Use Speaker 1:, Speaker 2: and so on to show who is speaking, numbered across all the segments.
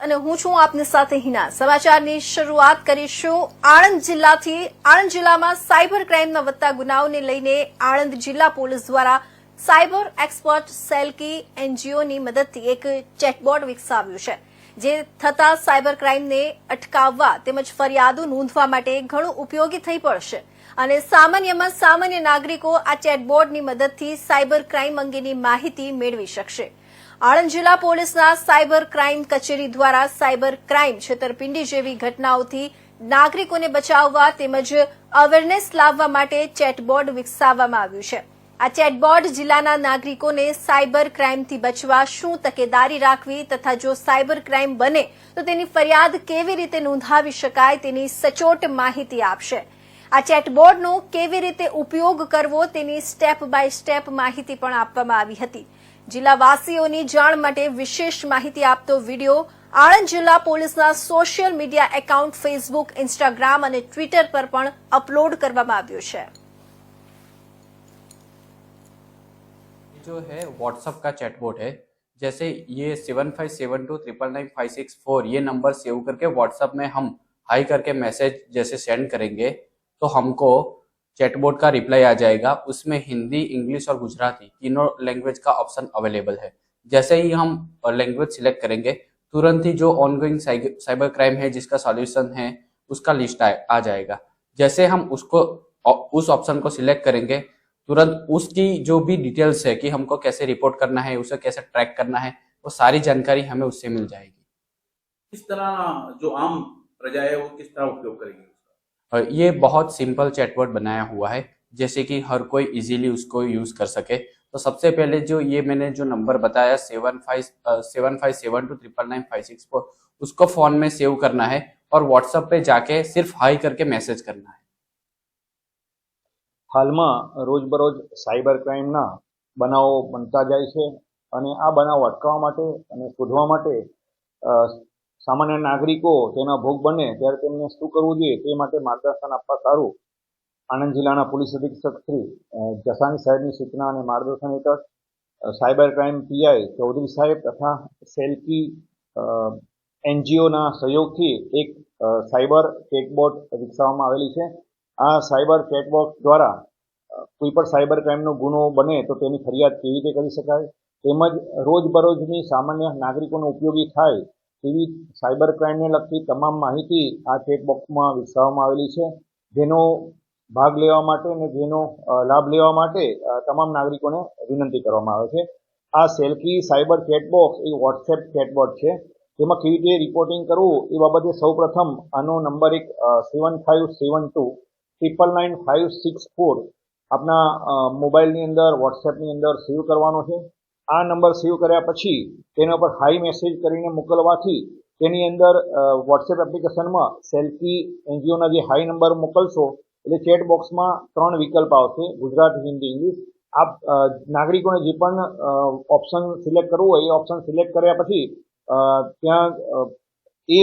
Speaker 1: અને હું છું આપની સાથે હિના। સમાચારની શરૂઆત કરીશું આણંદ જિલ્લાથી। આણંદ જિલ્લામાં સાયબર ક્રાઇમના વધતા ગુનાઓને લઈને આણંદ જિલ્લા પોલીસ દ્વારા સાયબર એક્સપર્ટ સેલ की एनजीओની મદદથી એક ચેટબોટ વિકસાવ્યું છે, જે થતા સાયબર ક્રાઇમને અટકાવવા તેમજ ફરિયાદો નોંધવા માટે ઘણું ઉપયોગી થઈ પડશે અને સામાન્યમાં સામાન્ય નાગરિકો આ ચેટબોટની મદદથી સાયબર ક્રાઇમ અંગેની માહિતી મેળવી શકશે। આણંદ જિલ્લા પોલીસના સાયબર ક્રાઇમ કચેરી દ્વારા સાયબર ક્રાઇમ છેતરપિંડી જેવી ઘટનાઓથી નાગરિકોને બચાવવા તેમજ અવેરનેસ લાવવા માટે ચેટબોટ વિકસાવવામાં આવ્યું છે। આ ચેટબોટ જિલ્લાના નાગરિકોને સાયબર ક્રાઇમથી બચવા શું તકેદારી રાખવી તથા જો સાયબર ક્રાઇમ બને તો તેની ફરિયાદ કેવી રીતે નોંધાવી શકાય તેની સચોટ માહિતી આપશે। આ ચેટબોટનો કેવી રીતે ઉપયોગ કરવો તેની સ્ટેપ બાય સ્ટેપ માહિતી પણ આપવામાં આવી હતી। જિલ્લાવાસીઓની જાણ માટે વિશેષ માહિતી આપતો વિડીયો આણંદ જિલ્લા પોલીસના social media account Facebook, Instagram અને ટ્વિટર પર પણ અપલોડ કરવામાં આવ્યો છે।
Speaker 2: जो है व्हाट्सएप का चैटबॉट है, जैसे ये 7572999564 ये नंबर सेव करके व्हाट्सएप में हम हाई करके मैसेज जैसे सेंड करेंगे तो हमको चैटबॉट का रिप्लाई आ जाएगा। उसमें हिंदी, इंग्लिश और गुजराती तीनों लैंग्वेज का ऑप्शन अवेलेबल है। जैसे ही हम लैंग्वेज सिलेक्ट करेंगे तुरंत ही जो ऑनगोइंग साइबर क्राइम है जिसका सॉल्यूशन है उसका लिस्ट आ जाएगा। जैसे हम उसको उस ऑप्शन को सिलेक्ट करेंगे तुरंत उसकी जो भी डिटेल्स है कि हमको कैसे रिपोर्ट करना है, उसे कैसे ट्रैक करना है, वो सारी जानकारी हमें उससे मिल जाएगी।
Speaker 3: किस तरह जो आम प्रजा है वो किस तरह उपयोग करेगी उसका?
Speaker 2: ये बहुत सिंपल चैटबॉट बनाया हुआ है जैसे कि हर कोई इजीली उसको यूज कर सके। तो सबसे पहले जो ये मैंने जो नंबर बताया 7572999564 उसको फोन में सेव करना है और व्हाट्सएप पे जाके सिर्फ हाई करके मैसेज करना है।
Speaker 4: હાલમાં રોજબરોજ સાયબર ક્રાઇમના બનાવો બનતા જાય છે અને આ બનાવો અટકાવવા માટે અને શોધવા માટે સામાન્ય નાગરિકો તેના ભોગ બને ત્યારે તેમને શું કરવું જોઈએ તે માટે માર્ગદર્શન આપવા સારું આણંદ જિલ્લાના પોલીસ અધિક્ષક શ્રી જસાણી સાહેબની સૂચના અને માર્ગદર્શન હેઠળ સાયબર ક્રાઇમ પીઆઈ ચૌધરી સાહેબ તથા સેલ की એનજીઓના સહયોગથી એક સાયબર ચેટબોટ વિકસાવવામાં આવેલી છે। આ સાયબર ચેટબોટ દ્વારા કોઈ પણ સાયબર ક્રાઇમનો ગુનો બને તો તેની ફરિયાદ કેવી રીતે કરી શકાય તેમજ રોજબરોજની સામાન્ય નાગરિકોને ઉપયોગી થાય તેવી સાયબર ક્રાઇમને લગતી તમામ માહિતી આ ચેટબોક્સમાં વિકસાવવામાં આવેલી છે, જેનો ભાગ લેવા માટે અને જેનો લાભ લેવા માટે તમામ નાગરિકોને વિનંતી કરવામાં આવે છે। આ સેલ की સાયબર ચેટબોક્સ એ વોટ્સએપ ચેટબોટ છે, તેમાં કેવી રીતે રિપોર્ટિંગ કરવું એ બાબતે સૌપ્રથમ આનો નંબર એક 7572999564 આપના મોબાઈલની અંદર વોટ્સએપની અંદર સેવ કરવાનો છે। આ નંબર સેવ કર્યા પછી તેના પર હાઈ મેસેજ કરીને મોકલવાથી તેની અંદર વોટ્સએપ એપ્લિકેશનમાં સેલ की એનજીઓના જે હાઈ નંબર મોકલશો એટલે ચેટ બોક્સમાં 3 વિકલ્પ આવશે, ગુજરાતી, हिंदी, इंग्लिश। આપ નાગરિકોને જે પણ ઓપ્શન સિલેક્ટ કરવું હોય એ ઓપ્શન સિલેક્ટ કર્યા પછી ત્યાં એ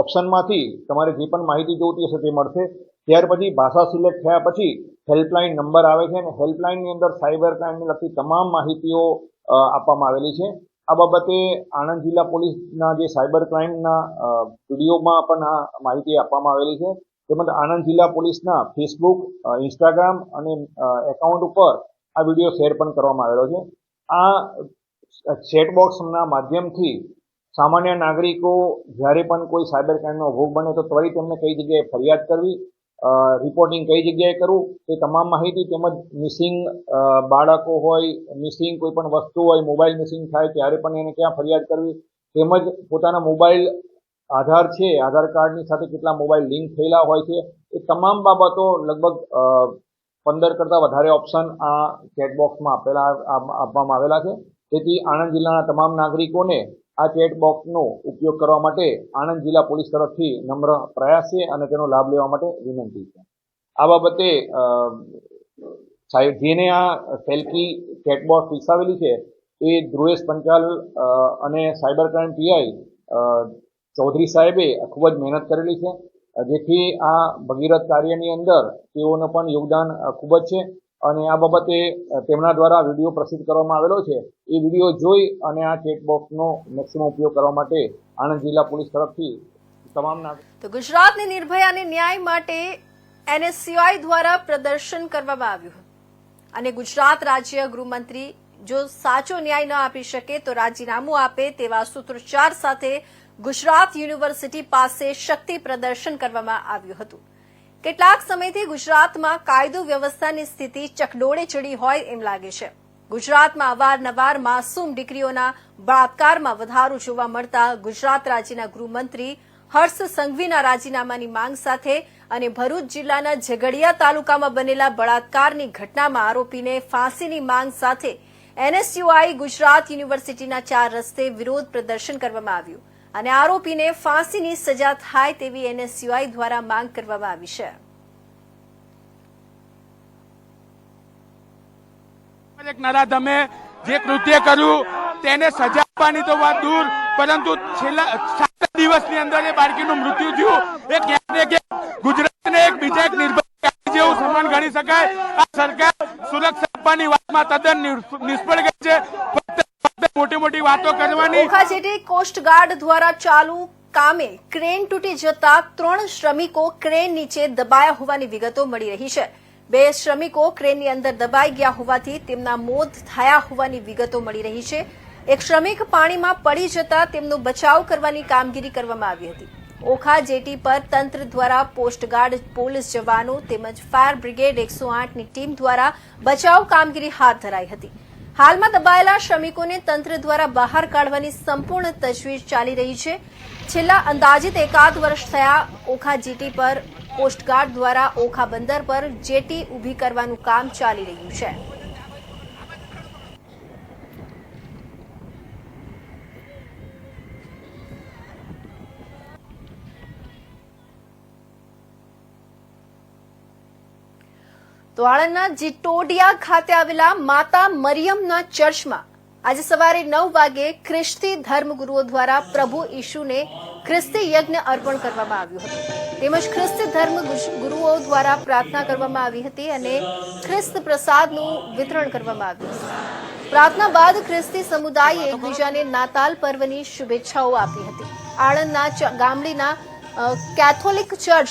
Speaker 4: ઓપ્શનમાંથી તમારે જે પણ માહિતી જોઈતી હશે તે મળશે। ત્યાર પછી ભાષા સિલેક્ટ થયા પછી હેલ્પલાઇન નંબર આવે છે અને હેલ્પલાઇનની અંદર સાયબર ક્રાઇમને લગતી તમામ માહિતીઓ આપવામાં આવેલી છે। આ બાબતે આણંદ જિલ્લા પોલીસના જે સાયબર ક્રાઇમના વિડીયોમાં પણ આ માહિતી આપવામાં આવેલી છે, તેમજ આણંદ જિલ્લા પોલીસના ફેસબુક, ઇન્સ્ટાગ્રામ અને એકાઉન્ટ ઉપર આ વિડીયો શેર પણ કરવામાં આવેલો છે। આ ચેટબોક્સના માધ્યમથી સામાન્ય નાગરિકો જ્યારે પણ કોઈ સાયબર ક્રાઇમનો ભોગ બને તો ત્વરિત તેમને કઈ જગ્યાએ ફરિયાદ કરવી, રિપોર્ટિંગ કઈ જગ્યાએ કરવું તે તમામ માહિતી તેમજ મિસિંગ બાળકો હોય, મિસિંગ કોઈ પણ વસ્તુ હોય, મોબાઈલ મિસિંગ થાય ત્યારે પણ એને ક્યાં ફરિયાદ કરવી તેમજ પોતાના મોબાઈલ આધાર છે, આધાર કાર્ડની સાથે કેટલા મોબાઈલ લિંક થયેલા હોય છે એ તમામ બાબતો લગભગ 15 કરતાં વધારે ઓપ્શન આ ચેટબોક્સમાં આપવામાં આવેલા છે। તેથી આણંદ જિલ્લાના તમામ નાગરિકોને આ ચેટબોક્સનો ઉપયોગ કરવા માટે આણંદ જિલ્લા પોલીસ તરફથી નમ્ર પ્રયાસ છે અને તેનો લાભ લેવા માટે વિનંતી છે। આ બાબતે જેને આ સેલ की ચેટબોક્સ વિકસાવેલી છે એ ધ્રુવેશ પંચાલ અને સાયબર ક્રાઇમ પીઆઈ ચૌધરી સાહેબે ખૂબ જ મહેનત કરેલી છે, જેથી આ ભગીરથ કાર્યની અંદર તેઓનું પણ યોગદાન ખૂબ જ છે। અને આ બાબતે તેમના દ્વારા વિડીયો પ્રસિદ્ધ કરવામાં આવેલો છે. એ વિડીયો જોઈ અને આ ચેટબોક્સનો મેક્સિમમ ઉપયોગ કરવા માટે આણંદ જિલ્લા પોલીસ તરફથી તમામ
Speaker 1: તો ગુજરાતની નિર્ભયા અને ન્યાય માટે એનએસયુઆઈ દ્વારા પ્રદર્શન કરવામાં આવ્યું અને ગુજરાત રાજ્ય ગૃહમંત્રી જો સાચો ન્યાય ન આપી શકે તો રાજીનામું આપે તેવા સૂત્રોચ્ચાર સાથે ગુજરાત યુનિવર્સિટી પાસે શક્તિ પ્રદર્શન કરવામાં આવ્યું હતું. કેટલાક સમયથી ગુજરાતમાં કાયદો વ્યવસ્થાની સ્થિતિ ચકડોળે ચડી હોય એમ લાગે છે. ગુજરાતમાં અવારનવાર માસૂમ દીકરીઓના બળાત્કારમાં વધારો જોવા મળતા ગુજરાત રાજ્યના ગૃહમંત્રી હર્ષ સંઘવીના રાજીનામાની માંગ સાથે અને ભરૂચ જિલ્લાના ઝઘડિયા તાલુકામાં બનેલા બળાત્કારની ઘટનામાં આરોપીને ફાંસીની માંગ સાથે એનએસયુઆઈ ગુજરાત યુનિવર્સિટીના 4 રસ્તે વિરોધ પ્રદર્શન કરવામાં આવ્યું અને આરોપીને ફાંસીની સજા થાય તેવી એનએસયુઆઈ દ્વારા માંગ કરવામાં આવી છે.
Speaker 5: એક નરાધમે જે કૃત્ય કર્યું તેને સજા આપવાની તો વાત દૂર, પરંતુ છેલ્લા 7 દિવસની અંદર એ બાળકીનું મૃત્યુ થયું. એ ક્યાંક ને ક્યાંક ગુજરાતને એક બીજા એક નિર્ભય જેવું સમાન ગણી શકાય. આ સરકાર સુરક્ષા આપવાની વાતમાં તદ્દન નિષ્ફળ ગઈ છે. મોટી મોટી વાતો કરવાની.
Speaker 1: ઓખા જેટી કોસ્ટગાર્ડ દ્વારા ચાલુ કામે ક્રેન તૂટી જતા 3 શ્રમિકો ક્રેન નીચે દબાયા હોવાની વિગતો મળી રહી છે. 2 શ્રમિકો ક્રેનની અંદર દબાઈ ગયા હોવાથી તેમના મોત થયા હોવાની વિગતો મળી રહી છે. એક શ્રમિક પાણીમાં પડી જતા તેમનો બચાવ કરવાની કામગીરી કરવામાં આવી હતી. ઓખા જેટી પર તંત્ર દ્વારા કોસ્ટગાર્ડ પોલીસ જવાનો તેમજ ફાયર બ્રિગેડ 108ની ટીમ દ્વારા બચાવ કામગીરી હાથ ધરાઈ હતી. હાલમાં દબાયેલા શ્રમિકોને તંત્ર દ્વારા બહાર કાઢવાની સંપૂર્ણ તજવીજ ચાલી રહી છે. છેલ્લા અંદાજિત 1 વર્ષ થયા ઓખા જેટી પર કોસ્ટગાર્ડ દ્વારા ઓખા બંદર પર જેટી ઊભી કરવાનું કામ ચાલી રહ્યું છે. તો આણંદના જીટોડિયા ખાતે આવેલા માતા મરિયમના ચર્ચમાં આજે સવારે 9 વાગે ખ્રિસ્તી ધર્મગુરુઓ દ્વારા પ્રભુ ઈશુને ખ્રિસ્તી યજ્ઞ અર્પણ કરવામાં આવ્યું હતું. તેમજ ખ્રિસ્તી ધર્મગુરુઓ દ્વારા પ્રાર્થના કરવામાં આવી હતી અને ખ્રિસ્ત પ્રસાદનું વિતરણ કરવામાં આવ્યું હતું. પ્રાર્થના બાદ ખ્રિસ્તી સમુદાયે એકબીજાને નાતાલ પર્વની શુભેચ્છાઓ આપી હતી. આણંદના ગામડીના Catholic church,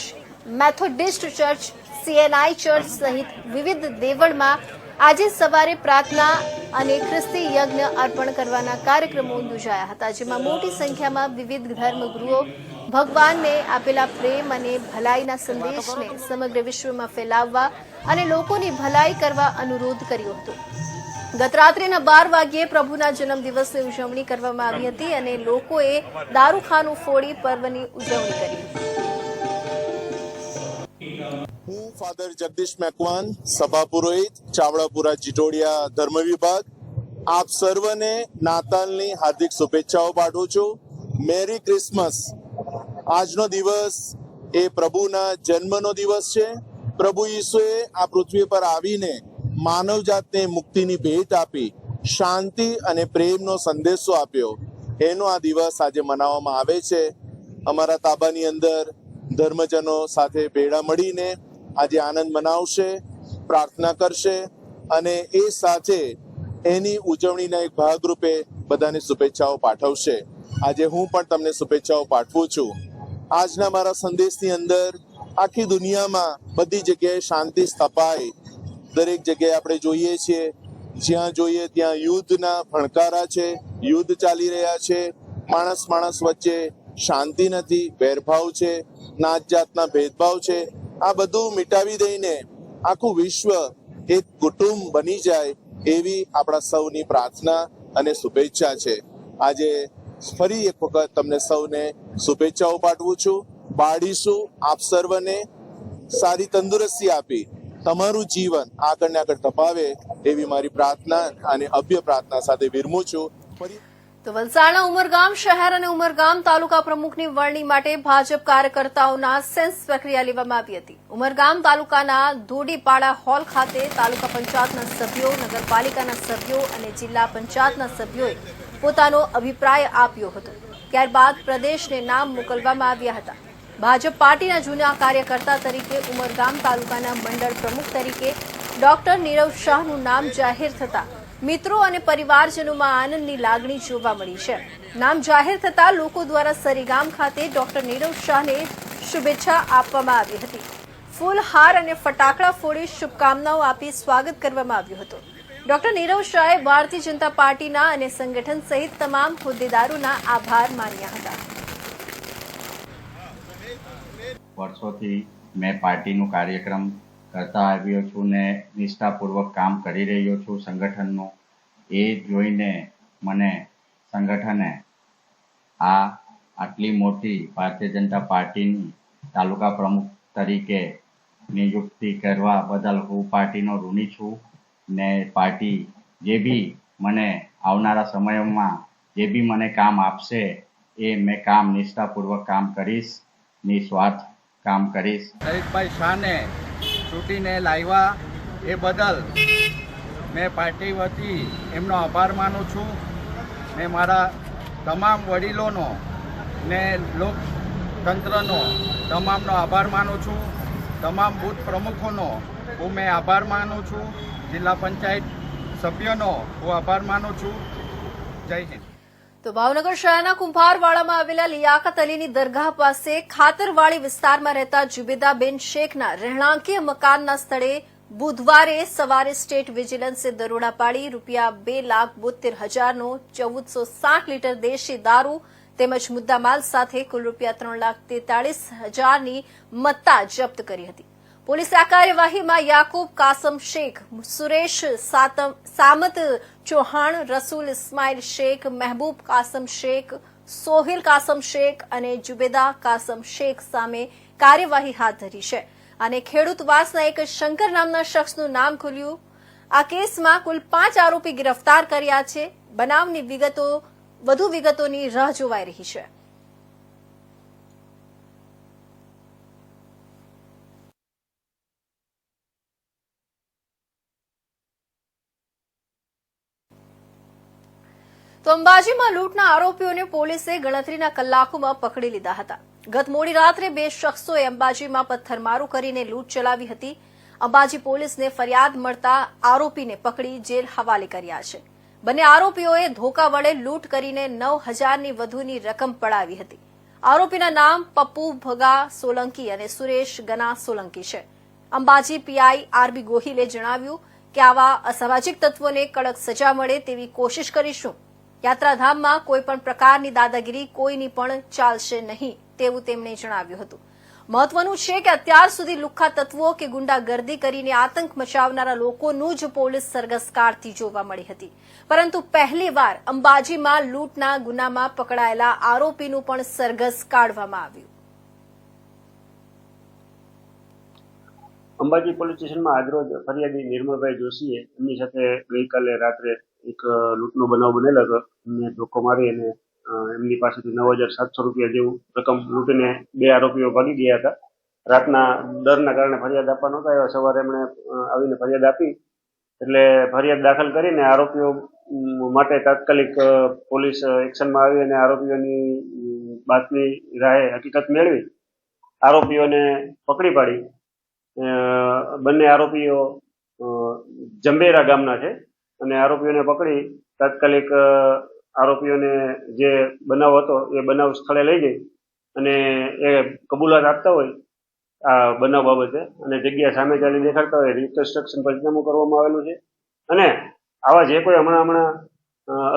Speaker 1: Methodist church, CNI church સહિત વિવિધ દેવળમાં આજે સવારે પ્રાર્થના અને ખ્રિસ્તી યજ્ઞ અર્પણ કરવાના કાર્યક્રમો યોજાયા હતા, જેમાં મોટી સંખ્યામાં વિવિધ ધર્મગુરુઓ ભગવાનને આપેલા પ્રેમ અને ભલાઈના સંદેશને સમગ્ર વિશ્વમાં ફેલાવવા અને લોકોની ભલાઈ કરવા અનુરોધ કર્યો હતો. ગત રાત્રિના 12 વાગ્યે પ્રભુના જન્મદિવસની ઉજવણી કરવામાં આવી હતી અને લોકોએ દારૂખાનું ફોડી પર્વની ઉજવણી કરી હતી.
Speaker 6: હું ફાધર જગદીશ મેકવાન, સભા પુરોહિત, ચાવડાપુરા જીટોડિયા ધર્મ વિભાગ, આપ સર્વને નાતાલની હાર્દિક શુભેચ્છાઓ પાઠવું છું. Merry Christmas. આજનો દિવસ એ પ્રભુના જન્મનો દિવસ છે. પ્રભુ ઈસુએ આ પૃથ્વી પર આવીને માનવજાતને મુક્તિની ભેટ આપી, શાંતિ અને પ્રેમનો સંદેશો આપ્યો. એનો આ દિવસ આજે મનાવવામાં આવે છે. અમારા તાબાની અંદર ધર્મજનો સાથે ભેળા મળીને આજે આનંદ મનાવશે, પ્રાર્થના કરશે અને એ સાથે એની ઉજવણીના એક ભાગરૂપે બધાને શુભેચ્છાઓ પાઠવશે. આજે હું પણ તમને શુભેચ્છાઓ પાઠવું છું. આજના મારા સંદેશની અંદર આખી દુનિયામાં બધી જગ્યાએ શાંતિ સ્થપાય. દરેક જગ્યાએ આપણે જોઈએ છીએ, જ્યાં જોઈએ ત્યાં યુદ્ધના ભણકારા છે, યુદ્ધ ચાલી રહ્યા છે. માણસ વચ્ચે શાંતિ નથી, ભેદભાવ છે, નાત જાતના ભેદભાવ છે. આ બધું મિટાવી દઈને આખું વિશ્વ એક કુટુંબ બની જાય એવી આપણા સૌની પ્રાર્થના અને શુભેચ્છા છે. આજે ફરી એક વખત તમને સૌને શુભેચ્છાઓ પાઠવું છું. બાળીશું આપ સર્વને સારી તંદુરસ્તી આપી તમારું જીવન આગળ ને આગળ તપાવે એવી મારી પ્રાર્થના અને અભ્ય પ્રાર્થના સાથે વિરમું છું.
Speaker 1: તો વલસાડના ઉમરગામ શહેર અને ઉમરગામ તાલુકા પ્રમુખની વરણી માટે ભાજપ કાર્યકર્તાઓના સેન્સ પ્રક્રિયા લેવામાં આવી હતી. ઉમરગામ તાલુકાના ધોડીપાડા હોલ ખાતે તાલુકા પંચાયતના સભ્યો, નગરપાલિકાના સભ્યો અને જિલ્લા પંચાયતના સભ્યોએ પોતાનો અભિપ્રાય આપ્યો હતો. ત્યારબાદ પ્રદેશને નામ મોકલવામાં આવ્યા હતા. ભાજપ પાર્ટીના જૂના કાર્યકર્તા તરીકે ઉમરગામ તાલુકાના મંડળ પ્રમુખ તરીકે ડોક્ટર નીરવ શાહનું નામ જાહેર થતા મિત્રો અને પરિવારજનોમાં આનંદની લાગણી જોવા મળી છે. નામ જાહેર થતા લોકો દ્વારા સરીગામ ખાતે ડોક્ટર નીરવ શાહને શુભેચ્છા આપવામાં આવી હતી. ફૂલ, હાર અને ફટાકડા ફોડી શુભકામનાઓ આપી સ્વાગત કરવામાં આવ્યું હતું. ડોક્ટર નીરવ શાહે ભારતીય જનતા પાર્ટીના અને સંગઠન સહિત તમામ હોદ્દેદારોના આભાર માન્યા હતા.
Speaker 7: વર્ષોથી મેં પાર્ટીનું કાર્યક્રમ કરતા આવ્યો છું ને નિષ્ઠાપૂર્વક કામ કરી રહ્યો છું સંગઠનનું. એ જોઈને મને સંગઠને આટલી મોટી ભારતીય જનતા પાર્ટીની તાલુકા પ્રમુખ તરીકે નિયુક્તિ કરવા બદલ હું પાર્ટીનો ઋણી છું ને પાર્ટી જે બી મને આવનારા સમયમાં જે બી મને કામ આપશે એ મેં કામ નિષ્ઠાપૂર્વક કામ કરીશ, નિસ્વાર્થ કામ કરીશ.
Speaker 8: લલિતભાઈ શાહને ચૂંટીને લાવ્યા એ બદલ મેં પાર્ટી વતી એમનો આભાર માનું છું ને મારા તમામ વડીલોનો ને લોકતંત્રનો તમામનો આભાર માનું છું. તમામ બૂથ પ્રમુખોનો હું મેં આભાર માનું છું. જિલ્લા પંચાયત સભ્યોનો હું આભાર માનું છું. જય હિન્દ.
Speaker 1: તો ભાવનગર શહેરના કુંભારવાડામાં આવેલા લિયાકત અલીની દરગાહ પાસે ખાતરવાડી વિસ્તારમાં રહેતા જુબેદાબેન શેખના રહેણાંકીય મકાનના સ્થળે બુધવારે સવારે સ્ટેટ વિજિલન્સે દરોડા પાડી ₹2,72,000નો 1460 લીટર દેશી દારૂ તેમજ મુદ્દામાલ સાથે કુલ ₹3,43,000ની મત્તા જપ્ત કરી હતી. પોલીસે આ કાર્યવાહીમાં યાકુબ કાસમ શેખ, સુરેશ સામત ચૌહાણ, રસૂલ ઇસ્માઇલ શેખ, મહેબૂબ કાસમ શેખ, સોહિલ કાસમ શેખ અને જુબેદા કાસમ શેખ સામે કાર્યવાહી હાથ ધરી છે અને ખેડૂતવાસના એક શંકર નામના શખ્સનું નામ ખુલ્યું. આ કેસમાં કુલ 5 આરોપી ગિરફ્તાર કર્યા છે. બનાવની વધુ વિગતોની રાહ જોવાઈ રહી છે. તો અંબાજીમાં લૂંટના આરોપીઓને પોલીસે ગણતરીના કલાકોમાં પકડી લીધા હતા. ગત મોડી રાત્રે 2 શખ્સોએ અંબાજીમાં પથ્થરમારો કરીને લૂંટ ચલાવી હતી. અંબાજી પોલીસને ફરિયાદ મળતા આરોપીને પકડી જેલ હવાલે કર્યા છે. બંને આરોપીઓએ ધોકા વડે લૂંટ કરીને 9,000ની વધુની રકમ પડાવી હતી. આરોપીના નામ પપ્પુ ભગા સોલંકી અને સુરેશ ગના સોલંકી છે. અંબાજી પીઆઈ આરબી ગોહિલે જણાવ્યું કે આવા અસામાજિક તત્વોને કડક સજા મળે તેવી કોશિશ કરીશું. યાત્રાધામમાં કોઈપણ પ્રકારની દાદાગીરી કોઈની પણ ચાલશે નહીં તેવું તેમણે જણાવ્યું હતું. મહત્વનું છે કે અત્યાર સુધી લુખ્ખા તત્વો કે ગુંડાગર્દી કરીને આતંક મચાવનારા લોકોનું જ પોલીસ સરઘસ કાઢતી જોવા મળી હતી, પરંતુ પહેલીવાર અંબાજીમાં લૂંટના ગુનામાં પકડાયેલા આરોપીનું પણ સરઘસ કાઢવામાં આવ્યું.
Speaker 9: અંબાજી પોલીસ સ્ટેશનમાં આજરોજ ફરિયાદી નિર્મળભાઈ જોશીએ એમની સાથે ગઈકાલે રાત્રે એક લૂંટનો બનાવ બનેલો હતો. એમને ધોકો મારી અને એમની પાસેથી 9,700 રૂપિયા જેવું રકમ લૂંટીને 2 આરોપીઓ ભાગી ગયા હતા. રાતના ડરના કારણે ફરિયાદ આપવા નહોતા આવ્યા. સવારે એમણે આવીને ફરિયાદ આપી એટલે ફરિયાદ દાખલ કરીને આરોપીઓ માટે તાત્કાલિક પોલીસ એક્શનમાં આવી અને આરોપીઓની બાતમી રાહે હકીકત મેળવી આરોપીઓને પકડી પાડી. બંને આરોપીઓ જંબેરા ગામના છે અને આરોપીઓને પકડી તાત્કાલિક આરોપીઓને જે બનાવ હતો એ બનાવ સ્થળે લઈ જઈ અને એ કબૂલાત આપતા હોય આ બનાવ બાબતે અને જગ્યા સામે ચાલી દેખાડતા હોય રિકન્સ્ટ્રક્શન પંચનામું કરવામાં આવેલું છે. અને આવા જે કોઈ હમણાં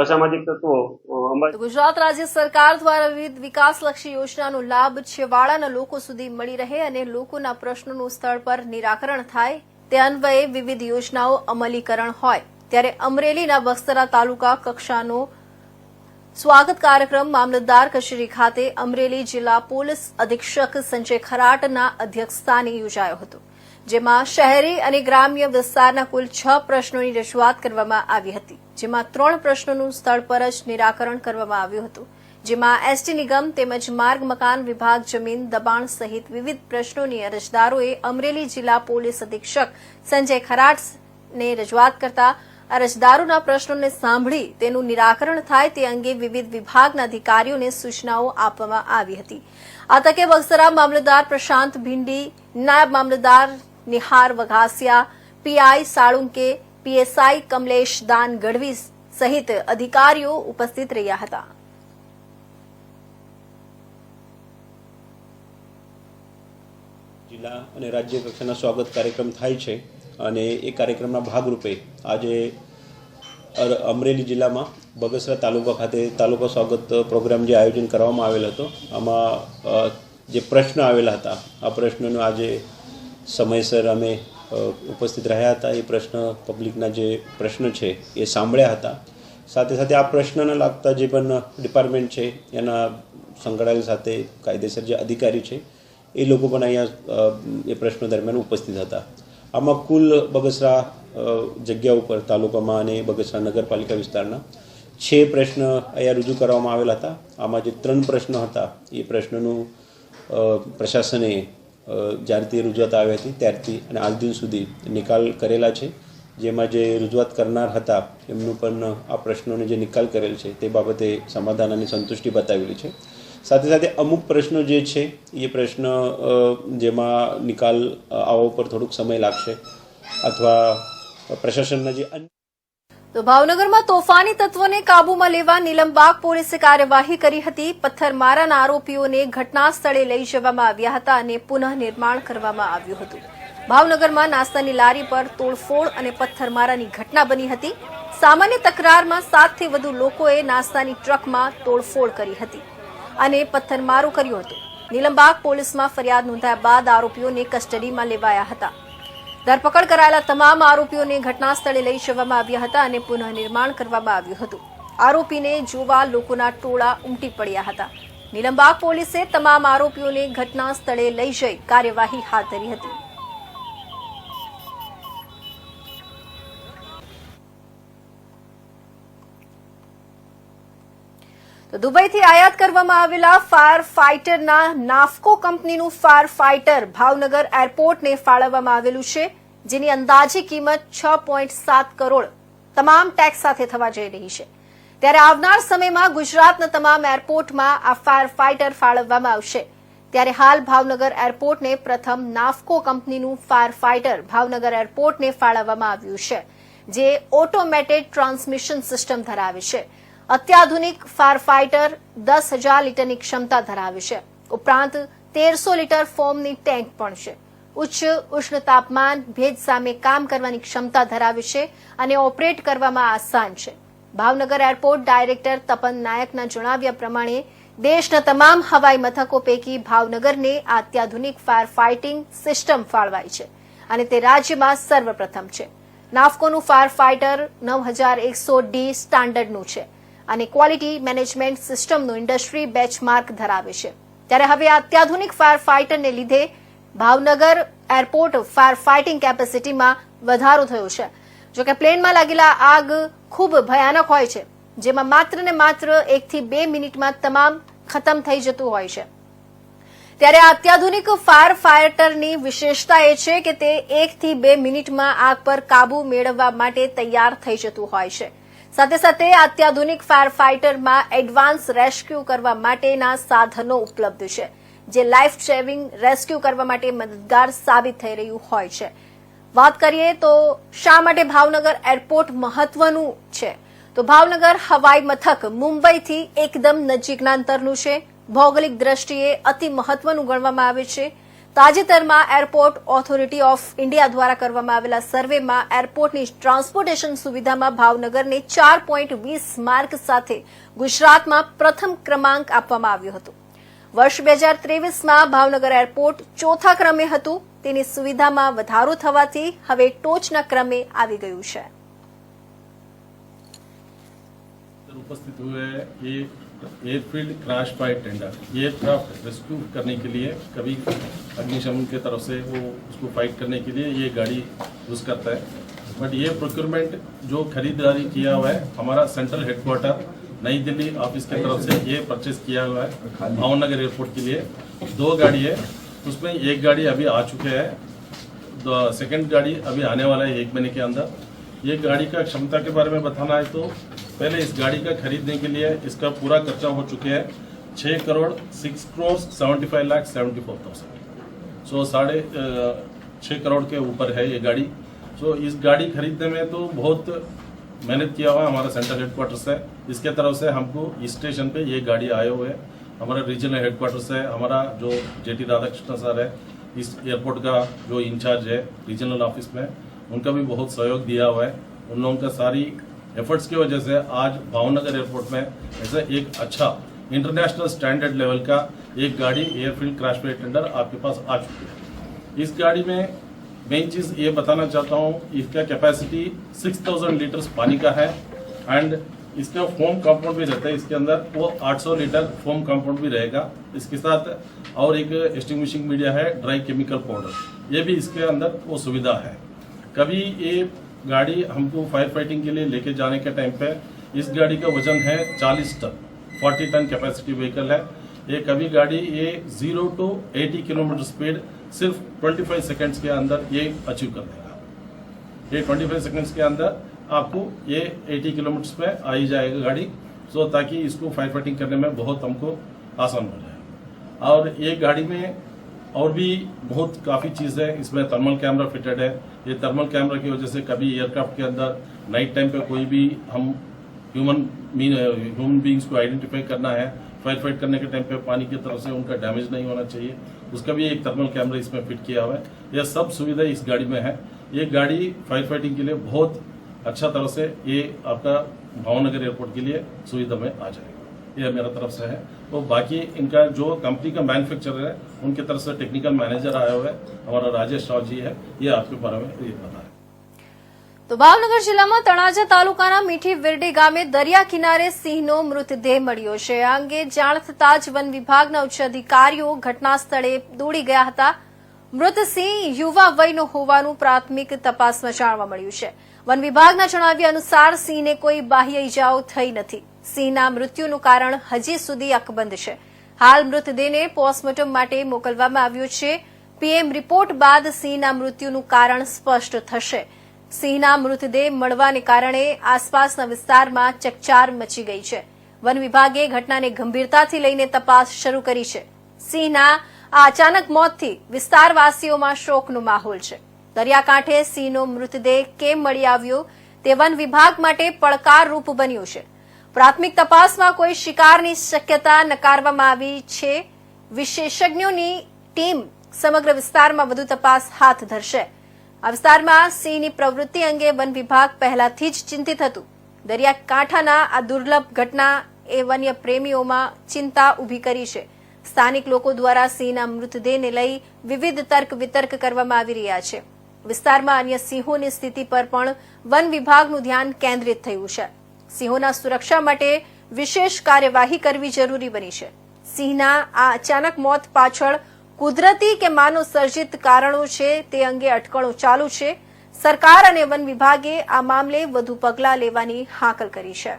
Speaker 9: અસામાજિક તત્વો
Speaker 1: ગુજરાત રાજ્ય સરકાર દ્વારા વિવિધ વિકાસલક્ષી યોજનાનો લાભ છેવાડાના લોકો સુધી મળી રહે અને લોકોના પ્રશ્નોનું સ્થળ પર નિરાકરણ થાય તે અન્વયે વિવિધ યોજનાઓ અમલીકરણ હોય ત્યારે અમરેલીના બગસરા તાલુકા કક્ષાનો સ્વાગત કાર્યક્રમ મામલતદાર કચેરી ખાતે અમરેલી જિલ્લા પોલીસ અધિક્ષક સંજય ખરાટના અધ્યક્ષસ્થાને યોજાયો હતો, જેમાં શહેરી અને ગ્રામ્ય વિસ્તારના કુલ 6 પ્રશ્નોની રજૂઆત કરવામાં આવી હતી, જેમાં 3 પ્રશ્નોનું સ્થળ પર જ નિરાકરણ કરવામાં આવ્યું હતું, જેમાં એસટી નિગમ તેમજ માર્ગ મકાન વિભાગ જમીન દબાણ સહિત વિવિધ પ્રશ્નોની અરજદારોએ અમરેલી જિલ્લા પોલીસ અધિક્ષક સંજય ખરાટને રજૂઆત કરતા અરજદારોના પ્રશ્નોને સાંભળી તેનું નિરાકરણ થાય તે અંગે વિવિધ વિભાગના અધિકારીઓને સૂચનાઓ આપવામાં આવી હતી. આ તકે બગસરા મામલતદાર પ્રશાંત ભીંડી, નાયબ મામલતદાર નિહાર વઘાસિયા, પીઆઈ સાળુંકે, પીએસઆઈ કમલેશ દાન ગઢવી સહિત અધિકારીઓ ઉપસ્થિત રહ્યા હતા.
Speaker 10: જિલ્લા અને રાજ્ય કક્ષાના સ્વાગત કાર્યક્રમ થાય છે અને એ કાર્યક્રમના ભાગરૂપે આજે અમરેલી જિલ્લામાં બગસરા તાલુકા ખાતે તાલુકા સ્વાગત પ્રોગ્રામ જે આયોજન કરવામાં આવેલ હતો, આમાં જે પ્રશ્ન આવેલા હતા આ પ્રશ્નનો આજે સમયસર અમે ઉપસ્થિત રહ્યા હતા. એ પ્રશ્ન પબ્લિકના જે પ્રશ્ન છે એ સાંભળ્યા હતા. સાથે સાથે આ પ્રશ્નને લાગતા જે પણ ડિપાર્ટમેન્ટ છે એના સંકળાયેલ સાથે કાયદેસર જે અધિકારી છે એ લોકો પણ અહીંયા એ પ્રશ્નો દરમિયાન ઉપસ્થિત હતા. આમાં કુલ બગસરા જગ્યા ઉપર તાલુકામાં અને બગસરા નગરપાલિકા વિસ્તારના 6 પ્રશ્ન અહીંયા રજૂ કરવામાં આવેલા હતા. આમાં જે 3 પ્રશ્નો હતા એ પ્રશ્નનું પ્રશાસને જ્યારથી રજૂઆત આવી હતી ત્યારથી અને આજ દિન સુધી નિકાલ કરેલા છે. જેમાં જે રજૂઆત કરનાર હતા એમનું પણ આ પ્રશ્નોને જે નિકાલ કરેલ છે તે બાબતે સમાધાન અને સંતુષ્ટિ બતાવેલી છે. સાથે સાથે અમુક પ્રશ્નો જે છે એ પ્રશ્ન જેમાં નિકાલ આવવા ઉપર થોડોક સમય લાગશે અથવા પ્રશાસનના જે
Speaker 1: તો ભાવનગરમાં તોફાની તત્વોને કાબૂમાં લેવા નીલમબાગ પોલીસે કાર્યવાહી કરી હતી. પથ્થરમારાના આરોપીઓને ઘટના સ્થળે લઈ જવામાં આવ્યા હતા અને પુનઃનિર્માણ કરવામાં આવ્યું હતું. ભાવનગરમાં નાસ્તાની લારી પર તોડફોડ અને પથ્થરમારાની ઘટના બની હતી. સામાન્ય તકરારમાં 7 થી વધુ લોકોએ નાસ્તાની ટ્રકમાં તોડફોડ કરી હતી અને પથ્થરમારો કર્યો હતો. નીલમબાગ પોલીસમાં ફરિયાદ નોંધાયા બાદ આરોપીઓને કસ્ટડીમાં લેવાયા હતા. ધરપકડ કરાયેલા તમામ આરોપીઓને ઘટના સ્થળે લઈ જવામાં આવ્યા હતા અને પુનઃનિર્માણ કરવામાં આવ્યું હતું. આરોપીને જોવા લોકોના ટોળા ઉમટી પડ્યા હતા. નીલમબાગ પોલીસે તમામ આરોપીઓને ઘટના સ્થળે લઈ જઈ કાર્યવાહી હાથ ધરી હતી. તો દુબઈથી આયાત કરવામાં આવેલા ફાયર ફાઇટરના નાફકો કંપનીનું ફાયર ફાઇટર ભાવનગર એરપોર્ટને ફાળવવામાં આવેલું છે, જેની અંદાજી કિંમત 6.7 કરોડ તમામ ટેક્સ સાથે થવા જઈ રહી છે. ત્યારે આવનાર સમયમાં ગુજરાતના તમામ એરપોર્ટમાં આ ફાયર ફાઇટર ફાળવવામાં આવશે. ત્યારે હાલ ભાવનગર એરપોર્ટને પ્રથમ નાફકો કંપનીનું ફાયર ફાઇટર ભાવનગર એરપોર્ટને ફાળવવામાં આવ્યું છે, જે ઓટોમેટેડ ટ્રાન્સમિશન સિસ્ટમ ધરાવે છે. અત્યાધુનિક ફાયર ફાઇટર 10,000 લીટરની ક્ષમતા ધરાવે છે. ઉપરાંત 1300 લીટર ફોમની ટેન્ક પણ છે. ઉચ્ચ ઉષ્ણ તાપમાન ભેજ સામે કામ કરવાની ક્ષમતા ધરાવે છે અને ઓપરેટ કરવામાં આસાન છે. ભાવનગર એરપોર્ટ ડાયરેક્ટર તપન નાયકના જણાવ્યા પ્રમાણે દેશના તમામ હવાઈ મથકો પૈકી ભાવનગરને આ અત્યાધુનિક ફાયર ફાઇટિંગ સિસ્ટમ ફાળવાઈ છે અને તે રાજ્યમાં સર્વપ્રથમ છે. નાફકોનું ફાયર ફાઇટર 9100D સ્ટાન્ડર્ડનું છે અને ક્વોલિટી મેનેજમેન્ટ સિસ્ટમનું ઇન્ડસ્ટ્રી બેચમાર્ક ધરાવે છે. ત્યારે હવે આ અત્યાધુનિક ફાયર ફાઇટરને લીધે ભાવનગર એરપોર્ટ ફાયર ફાઇટિંગ કેપેસિટીમાં વધારો થયો છે. જોકે પ્લેનમાં લાગેલા આગ ખૂબ ભયાનક હોય છે, જેમાં માત્ર ને માત્ર 1 થી 2 મિનિટમાં તમામ ખતમ થઈ જતું હોય છે. ત્યારે આ અત્યાધુનિક ફાયર ફાઇટરની વિશેષતા એ છે કે તે 1 થી 2 મિનિટમાં આગ પર કાબુ મેળવવા માટે તૈયાર થઈ જતું હોય છે. સાથે સાથે અત્યાધુનિક ફાયર ફાઇટરમાં એડવાન્સ રેસ્ક્યુ કરવા માટેના સાધનો ઉપલબ્ધ છે, જે લાઈફ સેવિંગ રેસ્ક્યુ કરવા માટે મદદગાર સાબિત થઈ રહ્યું હોય છે. વાત કરીએ તો શા માટે ભાવનગર એરપોર્ટ મહત્વનું છે, તો ભાવનગર હવાઈ મથક મુંબઈથી એકદમ નજીકના અંતરનું છે. ભૌગોલિક દ્રષ્ટિએ અતિ મહત્વનું ગણવામાં આવે છે. તાજેતરમાં એરપોર્ટ ઓથોરિટી ઓફ ઇન્ડિયા દ્વારા કરવામાં આવેલા સર્વેમાં એરપોર્ટની ટ્રાન્સપોર્ટેશન સુવિધામાં ભાવનગરને 4.20 માર્ક સાથે ગુજરાતમાં પ્રથમ ક્રમાંક આપવામાં આવ્યો હતો. વર્ષ 2023માં ભાવનગર એરપોર્ટ 4થા ક્રમે હતું. તેની સુવિધામાં વધારો થવાથી હવે ટોચના ક્રમે આવી ગયું છે.
Speaker 11: उपस्थित हुए ये airfield crash fight tender aircraft rescue करने के लिए कभी अग्निशमन की तरफ से वो उसको फाइट करने के लिए ये गाड़ी यूज़ करता है. बट ये प्रोक्योरमेंट जो खरीदारी किया हुआ है हमारा सेंट्रल हेडक्वार्टर नई दिल्ली ऑफिस की तरफ से ये परचेज किया हुआ है भावनगर एयरपोर्ट के लिए. 2 गाड़ी है, उसमें एक गाड़ी अभी आ चुके हैं, सेकंड गाड़ी अभी आने वाला है 1 महीने के अंदर. ये गाड़ी का क्षमता के बारे में बताना है तो पहले इस गाड़ी का खरीदने के लिए इसका पूरा खर्चा हो चुके हैं 6 करोड़ 75,74,000. सो 6.5 करोड़ के ऊपर है ये गाड़ी. सो इस गाड़ी खरीदने में तो बहुत मेहनत किया हुआ हमारा सेंट्रल हेडक्वार्टर से, इसके तरफ से हमको इस स्टेशन पे ये गाड़ी आए हुए है। हमारा रीजनल हेडक्वार्टर से हमारा जो जेटी राधाकृष्ण सर है, इस एयरपोर्ट का जो इंचार्ज है रीजनल ऑफिस में, उनका भी बहुत सहयोग दिया हुआ है। उन लोगों का सारी एफर्ट्स की वजह से आज भावनगर एयरपोर्ट में ऐसा एक अच्छा इंटरनेशनल स्टैंडर्ड लेवल का एक गाड़ी एयरफील्ड क्रैश फाइट टेंडर आपके पास आ चुकी है। इस गाड़ी में मेन चीज ये बताना चाहता हूँ, इसका कैपेसिटी 6000 लीटर्स पानी का है एंड इसका फोम कंपाउंड भी रहता है। इसके अंदर वो 800 लीटर फोम कंपाउंड भी रहेगा। इसके साथ और एक एक्सटिंग्विशिंग मीडिया है, ड्राई केमिकल पाउडर, ये भी इसके अंदर वो सुविधा है। कभी ये गाड़ी हमको फायर फाइटिंग के लिए लेके जाने के टाइम पे इस गाड़ी का वजन है 40 टन, 40 टन कैपेसिटी व्हीकल है ये। कभी गाड़ी ये 0 to 80 किलोमीटर स्पीड सिर्फ 25 सेकंड्स के अंदर ये अचीव कर देगा। ये 25 सेकंड्स के अंदर आपको ये 80 किलोमीटर पे आ ही जाएगा गाड़ी, सो ताकि इसको फायर फाइटिंग करने में बहुत हमको आसान हो जाए। और ये गाड़ी में और भी बहुत काफ़ी चीज़ है, इसमें थर्मल कैमरा फिटेड है। ये थर्मल कैमरा की वजह से कभी एयरक्राफ्ट के अंदर नाइट टाइम पे कोई भी हम ह्यूमन बींग्स को आइडेंटिफाई करना है, फायर फाइट करने के टाइम पे पानी की तरफ से उनका डैमेज नहीं होना चाहिए, उसका भी एक थर्मल कैमरा इसमें फिट किया हुआ है। यह सब सुविधा इस गाड़ी में है। ये गाड़ी फायर फाइटिंग के लिए बहुत अच्छा तरह से ये आपका भावनगर एयरपोर्ट के लिए सुविधा में आ जाएगा। ये मेरा तरफ से है। तो बाकी इनका जो कंपनी का मैन्युफैक्चरर है उनकी तरफ से टेक्निकल मैनेजर आया हुआ है, हमारा राजेश राव जी है, ये आपके बारे में ये बता है।
Speaker 1: તો ભાવનગર જિલ્લામાં તળાજા તાલુકાના મીઠી વિરડી ગામે દરિયા કિનારે સિંહનો મૃતદેહ મળ્યો છે। આ અંગે જાણ થતાં જ વન વિભાગના ઉચ્ચ અધિકારીઓ ઘટના સ્થળે દોડી ગયા હતા। મૃત સિંહ યુવા વયનો હોવાનું પ્રાથમિક તપાસમાં જાણવા મળ્યું છે। વન વિભાગના જણાવ્યા અનુસાર સિંહને કોઈ બાહ્ય ઇજાઓ થઈ નથી। સિંહના મૃત્યુનું કારણ હજી સુધી અકબંધ છે। હાલ મૃતદેહને પોસ્ટમોર્ટમ માટે મોકલવામાં આવ્યો છે। પીએમ રિપોર્ટ બાદ સિંહના મૃત્યુનું કારણ સ્પષ્ટ થશે। સિંહના મૃતદેહ મળવાને કારણે આસપાસના વિસ્તારમાં ચકચાર મચી ગઈ છે। વન વિભાગે ઘટનાને ગંભીરતાથી લઈને તપાસ શરૂ કરી છે। સિંહના આ અચાનક મોતથી વિસ્તારવાસીઓમાં શોકનો માહોલ છે। દરિયાકાંઠે સિંહનો મૃતદેહ કેમ મળી આવ્યો તે વન વિભાગ માટે પડકારરૂપ બન્યું છે। પ્રાથમિક તપાસમાં કોઈ શિકારની શક્યતા નકારવામાં આવી છે। વિશેષજ્ઞોની ટીમ સમગ્ર વિસ્તારમાં વધુ તપાસ હાથ ધરશે। આ વિસ્તારમાં સિંહની પ્રવૃત્તિ અંગે વન વિભાગ પહેલાથી જ ચિંતિત હતું। દરિયાકાંઠાના આ દુર્લભ ઘટના એ વન્ય પ્રેમીઓમાં ચિંતા ઉભી કરી છે। સ્થાનિક લોકો દ્વારા સિંહના મૃતદેહને લઈ વિવિધ તર્ક વિતર્ક કરવામાં આવી રહ્યા છે। વિસ્તારમાં અન્ય સિંહોની સ્થિતિ પર પણ વન વિભાગનું ધ્યાન કેન્દ્રિત થયું છે। સિંહોના સુરક્ષા માટે વિશેષ કાર્યવાહી કરવી જરૂરી બની છે। સિંહના આ અચાનક મોત પાછળ કુદરતી કે માનવ સર્જિત કારણો છે તે અંગે અટકળો ચાલુ છે। સરકાર અને વન વિભાગે આ મામલે વધુ પગલાં લેવાની હાકલ કરી છે।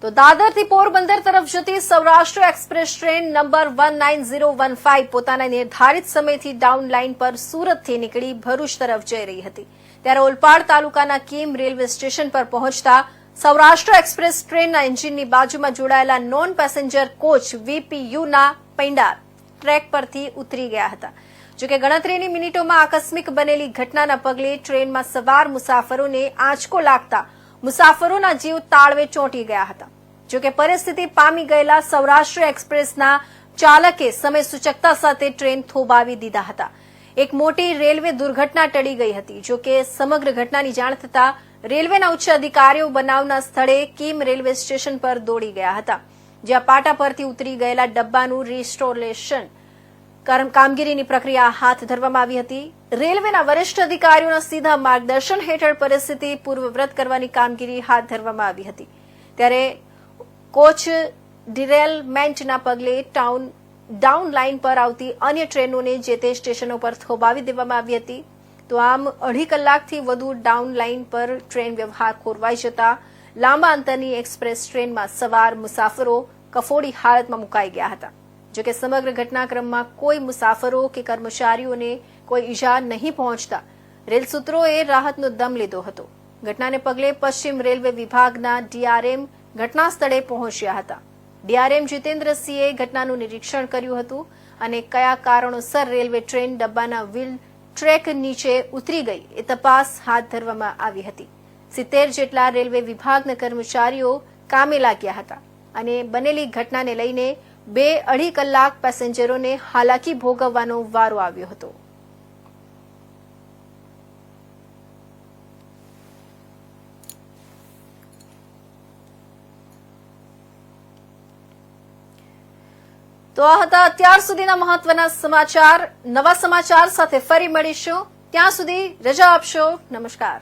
Speaker 1: તો દાદરથી પોરબંદર તરફ જતી સૌરાષ્ટ્ર એક્સપ્રેસ ટ્રેન નંબર 19015 પોતાના નિર્ધારિત સમયથી ડાઉન લાઇન પર સુરતથી નીકળી ભરૂચ તરફ જઈ રહી હતી। ત્યારે ઓલપાડ તાલુકાના કીમ રેલવે સ્ટેશન પર પહોંચતા સૌરાષ્ટ્ર એક્સપ્રેસ ટ્રેનના એન્જિનની બાજુમાં જોડાયેલા નોન પેસેન્જર કોચ વીપીયુના પૈંડા ટ્રેક પરથી ઉતરી ગયા હતા। જોકે ગણતરીની મિનિટોમાં આકસ્મિક બનેલી ઘટનાના પગલે ટ્રેનમાં સવાર મુસાફરોને આંચકો લાગતા મુસાફરોના જીવ તાળવે ચોંટી ગયા હતા। જોકે પરિસ્થિતિ પામી ગયેલા સૌરાષ્ટ્ર એક્સપ્રેસના ચાલકે સમય સૂચકતા સાથે ટ્રેન થોભાવી દીધા હતા। એક મોટી રેલવે દુર્ઘટના ટળી ગઈ હતી। જોકે સમગ્ર ઘટનાની જાણ થતાં રેલવેના ઉચ્ચ અધિકારીઓ બનાવના સ્થળે કીમ રેલવે સ્ટેશન પર દોડી ગયા હતા, જ્યાં પાટા પરથી ઉતરી ગયેલા ડબ્બાનું રિસ્ટોરેશન કામગીરીની પ્રક્રિયા હાથ ધરવામાં આવી હતી। રેલવેના વરિષ્ઠ અધિકારીઓના સીધા માર્ગદર્શન હેઠળ પરિસ્થિતિ પૂર્વવત કરવાની કામગીરી હાથ ધરવામાં આવી હતી। ત્યારે કોચ ડિરેલમેન્ટના પગલે ડાઉન લાઇન પર આવતી અન્ય ટ્રેનોને જે તે સ્ટેશનો પર થોભાવી દેવામાં આવી હતી। તો આમ 2.5 કલાકથી વધુ ડાઉન લાઇન પર ટ્રેન વ્યવહાર ખોરવાઈ જતા લાંબા અંતરની એક્સપ્રેસ ટ્રેનમાં સવાર મુસાફરો કફોડી હાલતમાં મુકાઈ ગયા હતા। જોકે સમગ્ર ઘટનાક્રમમાં કોઈ મુસાફરો કે કર્મચારીઓને કોઈ ઈજા નહીં પહોંચતા રેલ સૂત્રોએ રાહતનો દમ લીધો હતો। ઘટનાને પગલે પશ્ચિમ રેલવે વિભાગના ડીઆરએમ ઘટના સ્થળે પહોંચ્યા હતા. ડીઆરએમ જીતેન્દ્રસિંહે ઘટનાનું નિરીક્ષણ કર્યું હતું અને કયા કારણોસર રેલવે ટ્રેન ડબ્બાના વ્હીલ ટ્રેક નીચે ઉતરી ગઈ એ તપાસ હાથ ધરવામાં આવી હતી. 70 જેટલા રેલવે વિભાગના કર્મચારીઓ કામે લાગ્યા હતા અને બનેલી ઘટનાને લઈને 2-2.5 કલાક પેસેન્જરોને હાલાકી ભોગવવાનો વારો આવ્યો હતો. તો આ હતા અત્યાર સુધીના મહત્વના સમાચાર. નવા સમાચાર સાથે ફરી મળીશું. ત્યાં સુધી રજા આપશો. નમસ્કાર.